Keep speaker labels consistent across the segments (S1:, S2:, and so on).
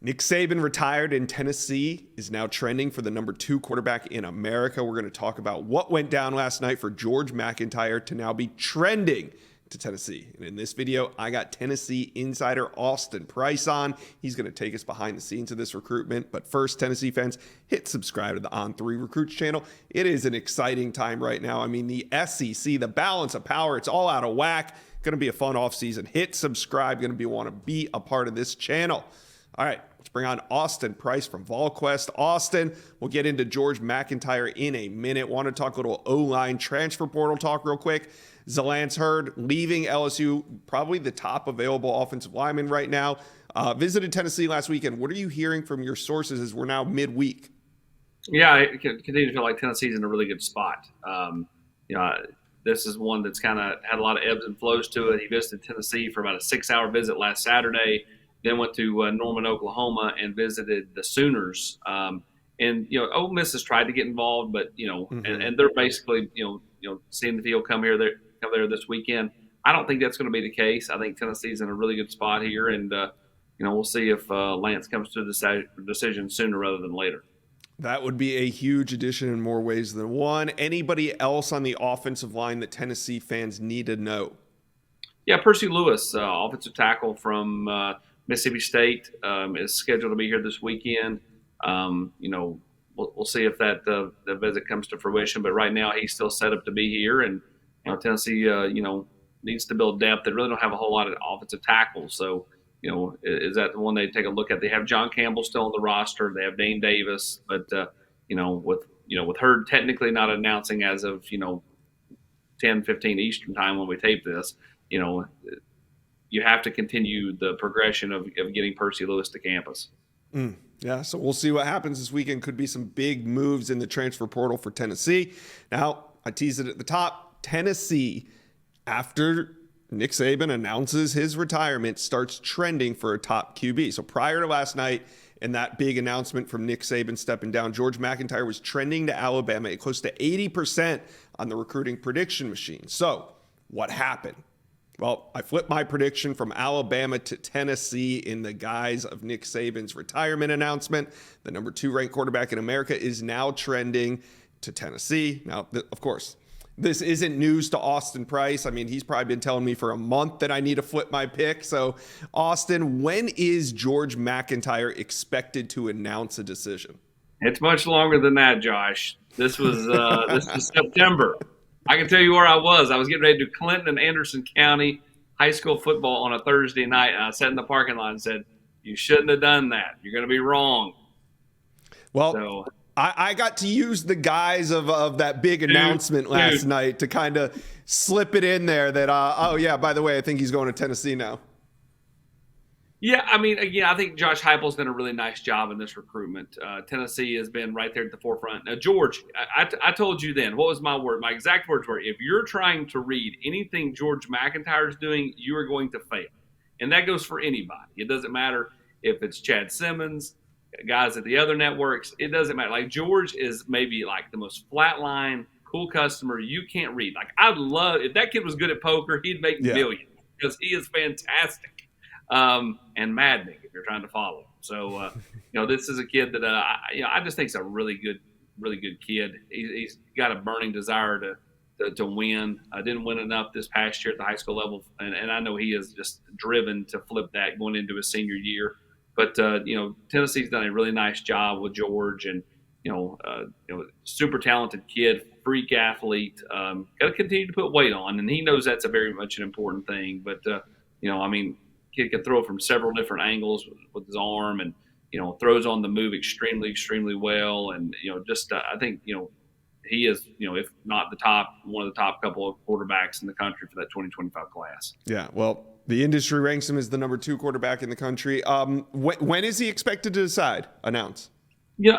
S1: Nick Saban retired in Tennessee, is now trending for the number 2 quarterback in America. We're going to talk about what went down last night for George McIntyre to now be trending to Tennessee. And in this video, I got Tennessee insider Austin Price on. He's going to take us behind the scenes of this recruitment. But first, Tennessee fans, hit subscribe to the On3 Recruits channel. It is an exciting time right now. I mean, the SEC, the balance of power, it's all out of whack. Going to be a fun offseason. Hit subscribe. Going to want to be a part of this channel. All right, let's bring on Austin Price from VolQuest. Austin, we'll get into George McIntyre in a minute. Want to talk a little O-line transfer portal talk real quick. Zalance Hurd leaving LSU, probably the top available offensive lineman right now. Visited Tennessee last weekend. What are you hearing from your sources as we're now midweek?
S2: Yeah, I continue to feel like Tennessee's in a really good spot. This is one that's kind of had a lot of ebbs and flows to it. He visited Tennessee for about a 6-hour visit last Saturday. Then went to Norman, Oklahoma, and visited the Sooners. Ole Miss has tried to get involved, but and they're basically seeing if he'll come there this weekend. I don't think that's going to be the case. I think Tennessee's in a really good spot here, and we'll see if Lance comes to the decision sooner rather than later.
S1: That would be a huge addition in more ways than one. Anybody else on the offensive line that Tennessee fans need to know?
S2: Yeah, Percy Lewis, offensive tackle from Mississippi State, is scheduled to be here this weekend. We'll see if that the visit comes to fruition. But right now, he's still set up to be here, and Tennessee, needs to build depth. They really don't have a whole lot of offensive tackles. So, is that the one they take a look at? They have John Campbell still on the roster. They have Dane Davis, but with Hurd technically not announcing as of 10:15 Eastern time when we tape this, you have to continue the progression of getting Percy Lewis to campus.
S1: Yeah, so we'll see what happens this weekend. Could be some big moves in the transfer portal for Tennessee. Now, I teased it at the top. Tennessee, after Nick Saban announces his retirement, starts trending for a top QB. So prior to last night and that big announcement from Nick Saban stepping down, George McIntyre was trending to Alabama at close to 80% on the recruiting prediction machine. So what happened? Well, I flipped my prediction from Alabama to Tennessee in the guise of Nick Saban's retirement announcement. The number 2 ranked quarterback in America is now trending to Tennessee. Now, of course, this isn't news to Austin Price. I mean, he's probably been telling me for a month that I need to flip my pick. So, Austin, when is George McIntyre expected to announce a decision?
S2: It's much longer than that, Josh. This was September. I can tell you where I was. I was getting ready to do Clinton and Anderson County high school football on a Thursday night, and I sat in the parking lot and said, "You shouldn't have done that. You're going to be wrong."
S1: Well, I got to use the guise of that big announcement last night to kind of slip it in there that, by the way, I think he's going to Tennessee now.
S2: Yeah, I mean, again, I think Josh Heupels done a really nice job in this recruitment. Tennessee has been right there at the forefront. Now, George, I told you then, what was my word? My exact words were, if you're trying to read anything George McIntyre is doing, you are going to fail. And that goes for anybody. It doesn't matter if it's Chad Simmons, guys at the other networks. It doesn't matter. Like, George is maybe like the most flatline, cool customer you can't read. Like, I'd love, if that kid was good at poker, he'd make millions because he is fantastic. And maddening if you're trying to follow him. So, this is a kid that I just think is a really good kid. He's got a burning desire to win. Didn't win enough this past year at the high school level, and I know he is just driven to flip that going into his senior year. But Tennessee's done a really nice job with George, and super talented kid, freak athlete. Got to continue to put weight on, and he knows that's a very much an important thing. But kid can throw from several different angles with his arm, and throws on the move extremely well. And I think he is if not the top, one of the top couple of quarterbacks in the country for that 2025 class.
S1: Yeah, well, the industry ranks him as the number 2 quarterback in the country. When is he expected to announce?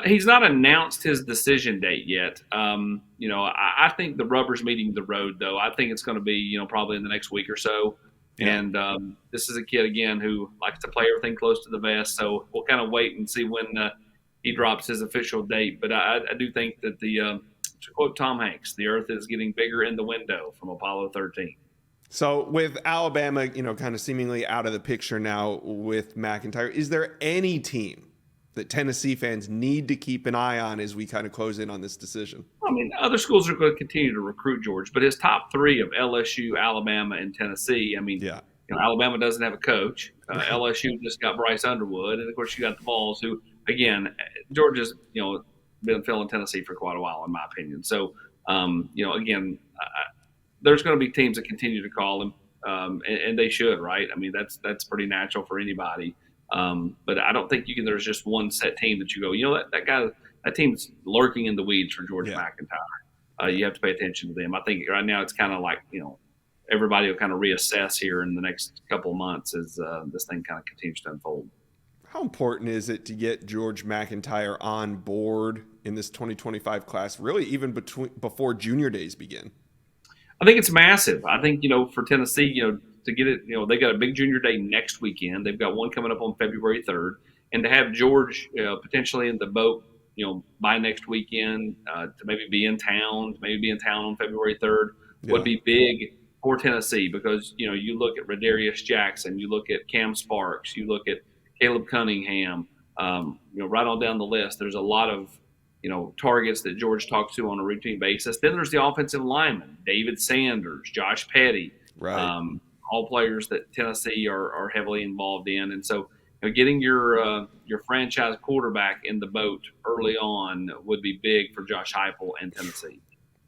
S2: He's not announced his decision date yet. I think the rubber's meeting the road, though. I think it's going to be probably in the next week or so. Yeah. And this is a kid, again, who likes to play everything close to the vest. So we'll kind of wait and see when he drops his official date. But I do think that to quote Tom Hanks, the earth is getting bigger in the window from Apollo 13.
S1: So with Alabama, kind of seemingly out of the picture now with McIntyre, is there any team that Tennessee fans need to keep an eye on as we kind of close in on this decision?
S2: I mean, other schools are going to continue to recruit George, but his top three of LSU, Alabama, and Tennessee. I mean,
S1: Yeah.
S2: Alabama doesn't have a coach. LSU just got Bryce Underwood, and of course you got the Vols, who again, George has been filling Tennessee for quite a while, in my opinion. So again, there's going to be teams that continue to call him, and they should, right? I mean, that's pretty natural for anybody. But I don't think there's just one set team that you go, that team's lurking in the weeds for George McIntyre. You have to pay attention to them. I think right now it's kind of like, everybody will kind of reassess here in the next couple of months as this thing kind of continues to unfold.
S1: How important is it to get George McIntyre on board in this 2025 class, really even before junior days begin?
S2: I think it's massive. I think, for Tennessee, to get it, they got a big junior day next weekend. They've got one coming up on February 3rd. And to have George potentially in the boat, by next weekend, to maybe be in town on February 3rd would be big for Tennessee, because, you look at Radarius Jackson, you look at Cam Sparks, you look at Caleb Cunningham, right on down the list. There's a lot of, targets that George talks to on a routine basis. Then there's the offensive linemen, David Sanders, Josh Petty,
S1: right.
S2: All players that Tennessee are heavily involved in. And so getting your franchise quarterback in the boat early on would be big for Josh Heupel and Tennessee.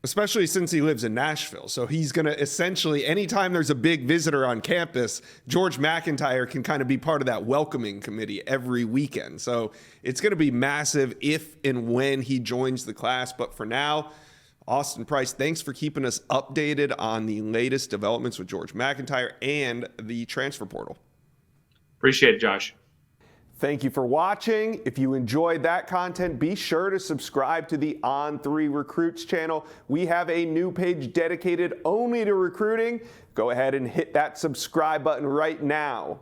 S1: Especially since he lives in Nashville. So he's going to essentially, anytime there's a big visitor on campus, George McIntyre can kind of be part of that welcoming committee every weekend. So it's going to be massive if and when he joins the class. But for now, Austin Price, thanks for keeping us updated on the latest developments with George McIntyre and the transfer portal.
S2: Appreciate it, Josh.
S1: Thank you for watching. If you enjoyed that content, be sure to subscribe to the On3 Recruits channel. We have a new page dedicated only to recruiting. Go ahead and hit that subscribe button right now.